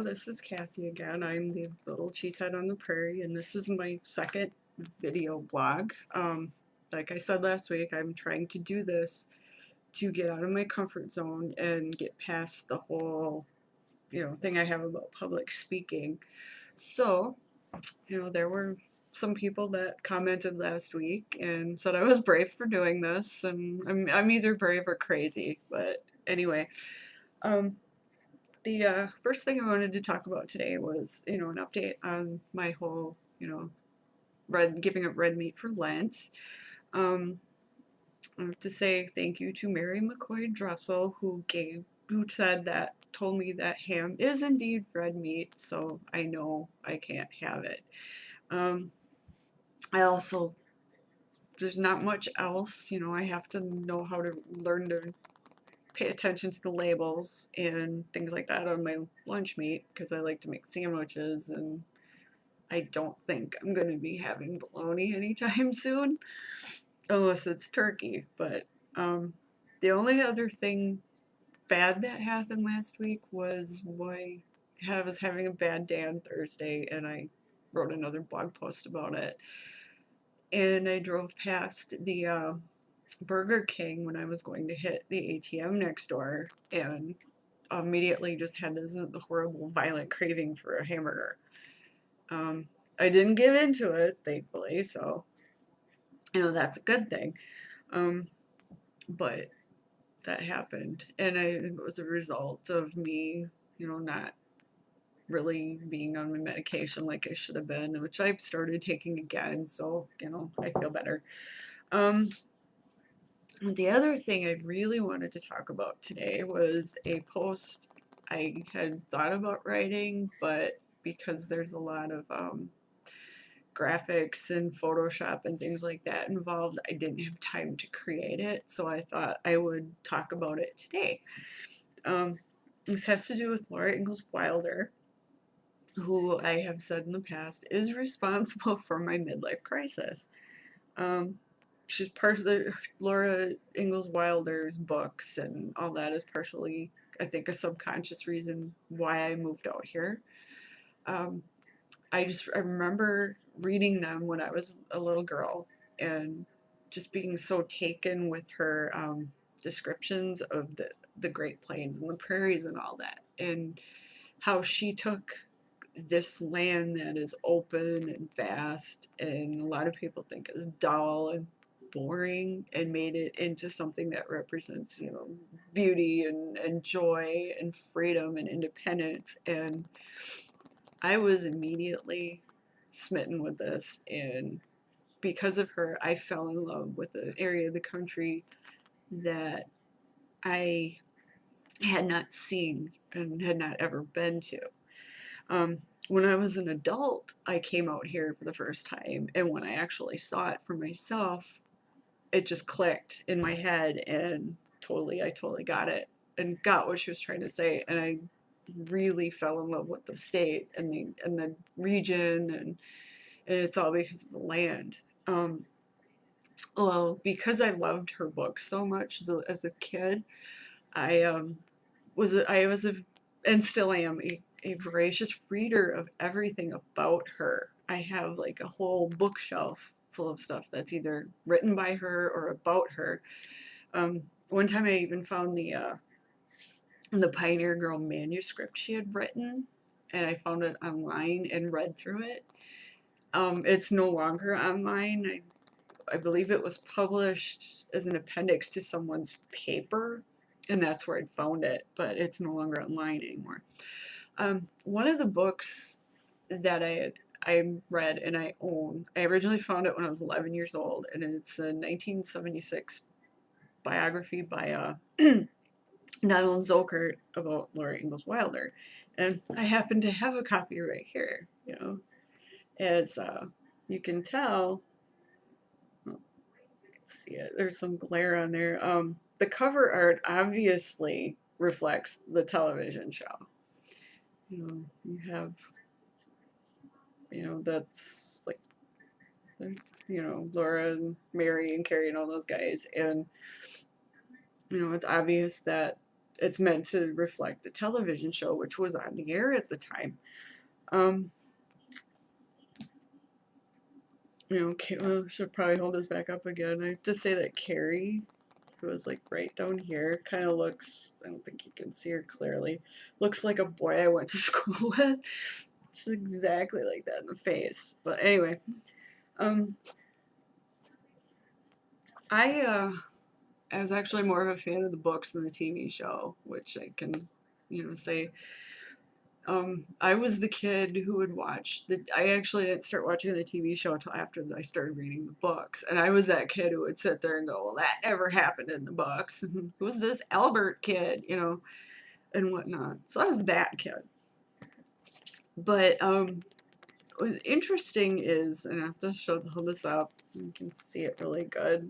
this is Kathy again. I'm the little cheesehead on the prairie, and this is my second video blog. Like I said last week, I'm trying to do this to get out of my comfort zone and get past the whole, thing I have about public speaking. So, there were some people that commented last week and said I was brave for doing this, and I'm either brave or crazy. But anyway, um, the first thing I wanted to talk about today was, an update on my whole, giving up red meat for Lent. Um, I have to say thank you to Mary McCoy Dressel who told me that ham is indeed red meat, so I know I can't have it. Um, I also there's not much else, I have to know how to learn to pay attention to the labels and things like that on my lunch meat because I like to make sandwiches, and I don't think I'm going to be having bologna anytime soon unless it's turkey. But the only other thing bad that happened last week was I was having a bad day on Thursday, and I wrote another blog post about it. And I drove past the Burger King when I was going to hit the ATM next door, and immediately just had this horrible, violent craving for a hamburger. I didn't give into it, thankfully, so that's a good thing. But that happened, and it was a result of me, not really being on my medication like I should have been, which I've started taking again. So I feel better. The other thing I really wanted to talk about today was a post I had thought about writing, but because there's a lot of graphics and Photoshop and things like that involved, I didn't have time to create it, so I thought I would talk about it today. This has to do with Laura Ingalls Wilder, who I have said in the past is responsible for my midlife crisis. She's part of the Laura Ingalls Wilder's books, and all that is partially, I think, a subconscious reason why I moved out here. I remember reading them when I was a little girl and just being so taken with her descriptions of the Great Plains and the prairies and all that, and how she took this land that is open and vast and a lot of people think is dull and boring, and made it into something that represents, beauty and joy and freedom and independence. And I was immediately smitten with this, and because of her, I fell in love with an area of the country that I had not seen and had not ever been to. When I was an adult, I came out here for the first time, and when I actually saw it for myself, it just clicked in my head, and I totally got it and got what she was trying to say, and I really fell in love with the state and the region, and it's all because of the land. Well, because I loved her books so much as a kid, I I was a and still am a voracious reader of everything about her. I have like a whole bookshelf full of stuff that's either written by her or about her. One time I even found the Pioneer Girl manuscript she had written, and I found it online and read through it. It's no longer online. I believe it was published as an appendix to someone's paper, and that's where I found it, but it's no longer online anymore. One of the books that I read and I own, I originally found it when I was 11 years old, and it's a 1976 biography by Donald Zokert about Laura Ingalls Wilder, and I happen to have a copy right here. As you can tell, see it. There's some glare on there. The cover art obviously reflects the television show. You have, that's like, Laura and Mary and Carrie and all those guys, and it's obvious that it's meant to reflect the television show, which was on the air at the time. Um, I should probably hold this back up again. I have to say that Carrie, who is like right down here, kind of looks, I don't think you can see her clearly, looks like a boy I went to school with. She's exactly like that in the face. But anyway, I was actually more of a fan of the books than the TV show, which I can, say. I was the kid who would watch I actually didn't start watching the TV show until after I started reading the books. And I was that kid who would sit there and go, well, that never happened in the books. Who's this Albert kid, and whatnot. So I was that kid. But what's interesting is, and I have to hold this up, you can see it really good,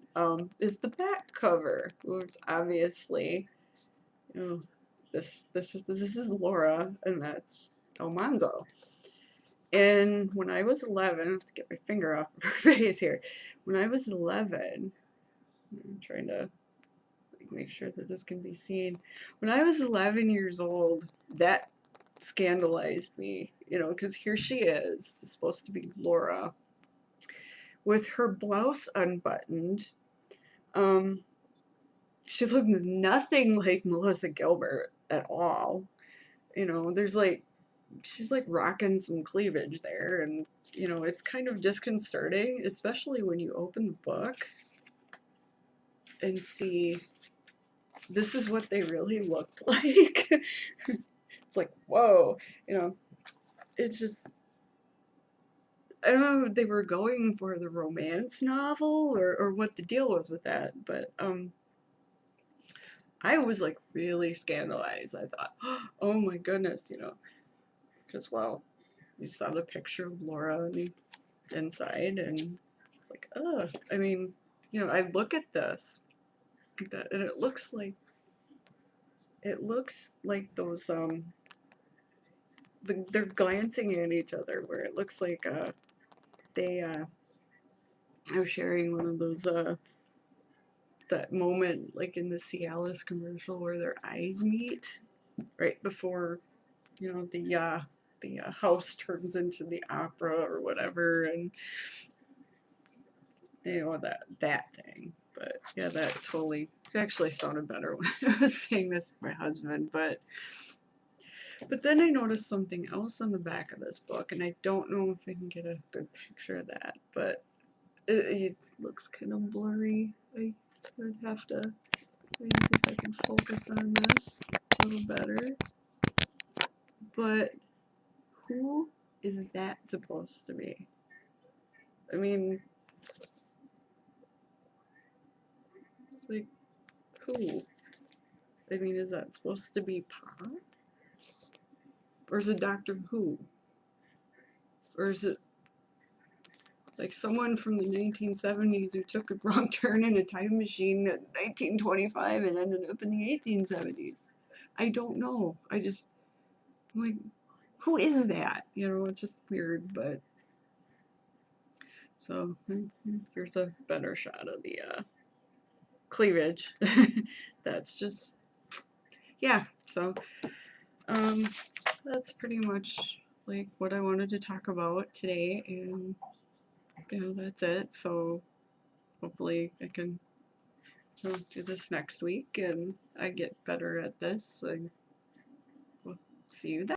is the back cover, which obviously, this is Laura, and that's Almanzo. And when I was 11, I have to get my finger off of her face here. When I was 11, I'm trying to make sure that this can be seen. When I was 11 years old, that scandalized me, because here she is, supposed to be Laura, with her blouse unbuttoned. She looks nothing like Melissa Gilbert at all. There's like, she's like rocking some cleavage there, and it's kind of disconcerting, especially when you open the book and see this is what they really looked like. It's like, whoa, it's just, I don't know if they were going for the romance novel or what the deal was with that, but I was like really scandalized. I thought, oh my goodness, because well, we saw the picture of Laura on the inside, and it's like, ugh. I mean, I look at this, and it looks like those they're glancing at each other, where it looks like they are sharing one of those that moment like in the Cialis commercial where their eyes meet right before the house turns into the opera or whatever, and that thing. But yeah, that totally actually sounded better when I was saying this to my husband. But then I noticed something else on the back of this book, and I don't know if I can get a good picture of that, but it looks kind of blurry. I would have to see if I can focus on this a little better. But who is that supposed to be? I mean, like, who? I mean, is that supposed to be Pop? Or is it Doctor Who? Or is it like someone from the 1970s who took a wrong turn in a time machine at 1925 and ended up in the 1870s? I don't know. I'm like, who is that? It's just weird, but. So here's a better shot of the cleavage. That's just, yeah, so that's pretty much like what I wanted to talk about today, and that's it. So hopefully I can do this next week and I get better at this, and we'll see you then.